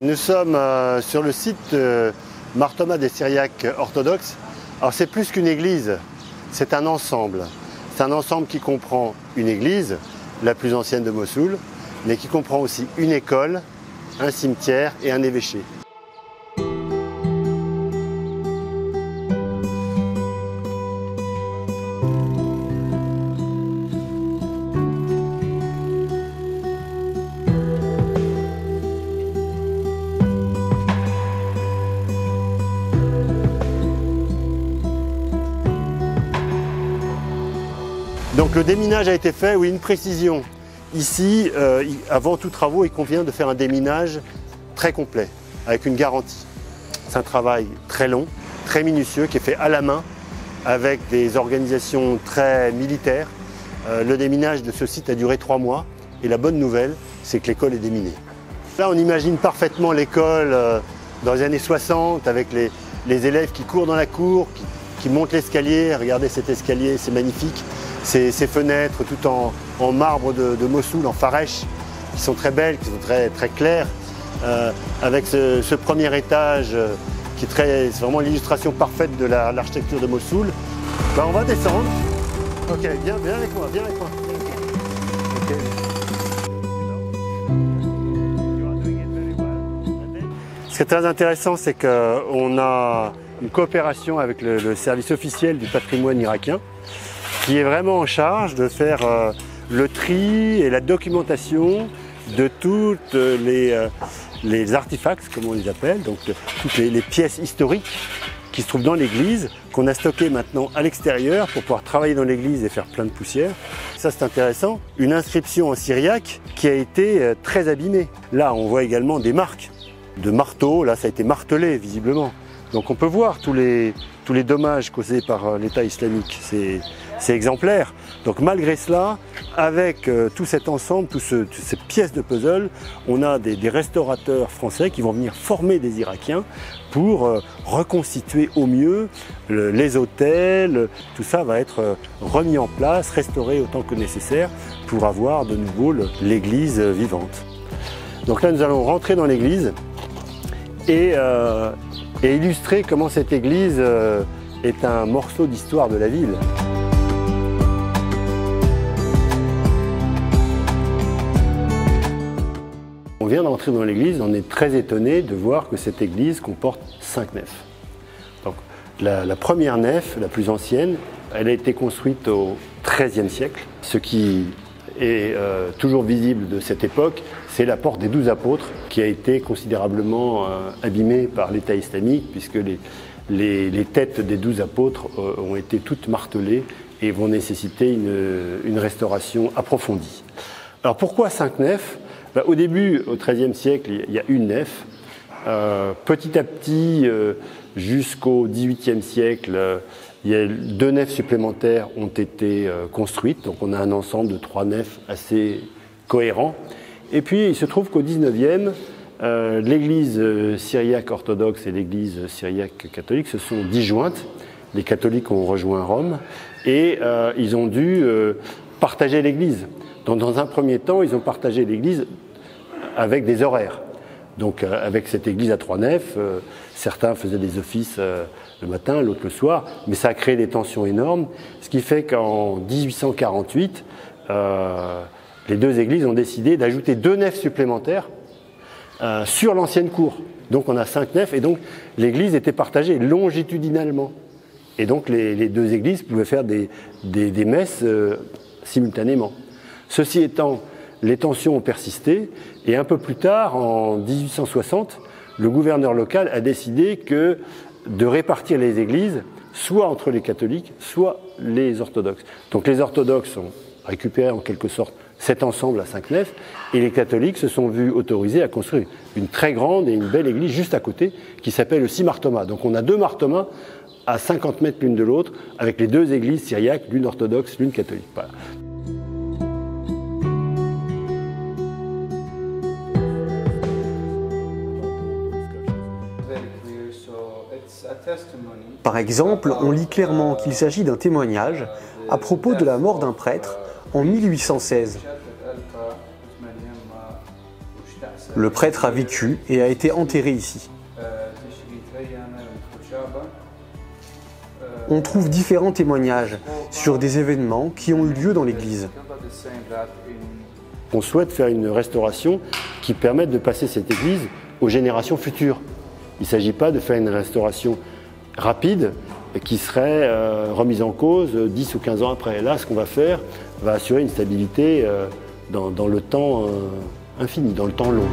Nous sommes sur le site Mar Thoma des Syriaques orthodoxes. Alors c'est plus qu'une église, c'est un ensemble. C'est un ensemble qui comprend une église, la plus ancienne de Mossoul, mais qui comprend aussi une école, un cimetière et un évêché. Donc le déminage a été fait, oui, une précision. Ici, avant tout travaux, il convient de faire un déminage très complet, avec une garantie. C'est un travail très long, très minutieux, qui est fait à la main, avec des organisations très militaires. Le déminage de ce site a duré 3 mois, et la bonne nouvelle, c'est que l'école est déminée. Là, on imagine parfaitement l'école dans les années 60, avec les élèves qui courent dans la cour, qui montent l'escalier. Regardez cet escalier, c'est magnifique. Ces fenêtres tout en marbre de Mossoul, en farèche, qui sont très belles, qui sont très claires, avec ce premier étage qui est c'est vraiment l'illustration parfaite de l'architecture de Mossoul. Ben, on va descendre. Ok, viens avec moi, viens avec moi. Okay. Ce qui est très intéressant, c'est qu'on a une coopération avec le service officiel du patrimoine irakien, qui est vraiment en charge de faire le tri et la documentation de toutes les artefacts, comme on les appelle, donc toutes les pièces historiques qui se trouvent dans l'église, qu'on a stockées maintenant à l'extérieur pour pouvoir travailler dans l'église et faire plein de poussière. Ça, c'est intéressant. Une inscription en syriaque qui a été très abîmée. Là, on voit également des marques de marteaux. Là, ça a été martelé, visiblement. Donc on peut voir tous les dommages causés par l'État islamique. C'est exemplaire. Donc malgré cela, avec tout cet ensemble, toutes ces pièces de puzzle, on a des restaurateurs français qui vont venir former des Irakiens pour reconstituer au mieux les hôtels. Tout ça va être remis en place, restauré autant que nécessaire pour avoir de nouveau l'église vivante. Donc là, nous allons rentrer dans l'église et illustrer comment cette église est un morceau d'histoire de la ville. On vient d'entrer dans l'église, on est très étonné de voir que cette église comporte 5 nefs. Donc, la première nef, la plus ancienne, elle a été construite au XIIIe siècle. Ce qui est toujours visible de cette époque, c'est la porte des 12 apôtres qui a été considérablement abîmée par l'État islamique, puisque les têtes des 12 apôtres ont été toutes martelées et vont nécessiter une restauration approfondie. Alors pourquoi 5 nefs ? Au début, au XIIIe siècle, il y a une nef. Petit à petit, jusqu'au XVIIIe siècle, il y a 2 nefs supplémentaires ont été construites. Donc on a un ensemble de 3 nefs assez cohérent. Et puis il se trouve qu'au XIXe, l'église syriaque orthodoxe et l'église syriaque catholique se sont disjointes. Les catholiques ont rejoint Rome et ils ont dû partager l'église. Donc dans un premier temps, ils ont partagé l'église avec des horaires. Donc avec cette église à 3 nefs, certains faisaient des offices le matin, l'autre le soir, mais ça a créé des tensions énormes, ce qui fait qu'en 1848, les 2 églises ont décidé d'ajouter 2 nefs supplémentaires sur l'ancienne cour. Donc on a 5 nefs et donc l'église était partagée longitudinalement. Et donc les 2 églises pouvaient faire des messes simultanément. Ceci étant, les tensions ont persisté et un peu plus tard, en 1860, le gouverneur local a décidé de répartir les églises soit entre les catholiques, soit les orthodoxes. Donc les orthodoxes ont récupéré en quelque sorte cet ensemble à 5 nefs et les catholiques se sont vus autorisés à construire une très grande et une belle église juste à côté qui s'appelle aussi Mar Thoma. Donc on a 2 Mar Thoma à 50 mètres l'une de l'autre avec les 2 églises syriaques, l'une orthodoxe, l'une catholique. Voilà. Par exemple, on lit clairement qu'il s'agit d'un témoignage à propos de la mort d'un prêtre en 1816. Le prêtre a vécu et a été enterré ici. On trouve différents témoignages sur des événements qui ont eu lieu dans l'église. On souhaite faire une restauration qui permette de passer cette église aux générations futures. Il ne s'agit pas de faire une restauration rapide qui serait remise en cause 10 ou 15 ans après. Là, ce qu'on va faire va assurer une stabilité dans le temps infini, dans le temps long.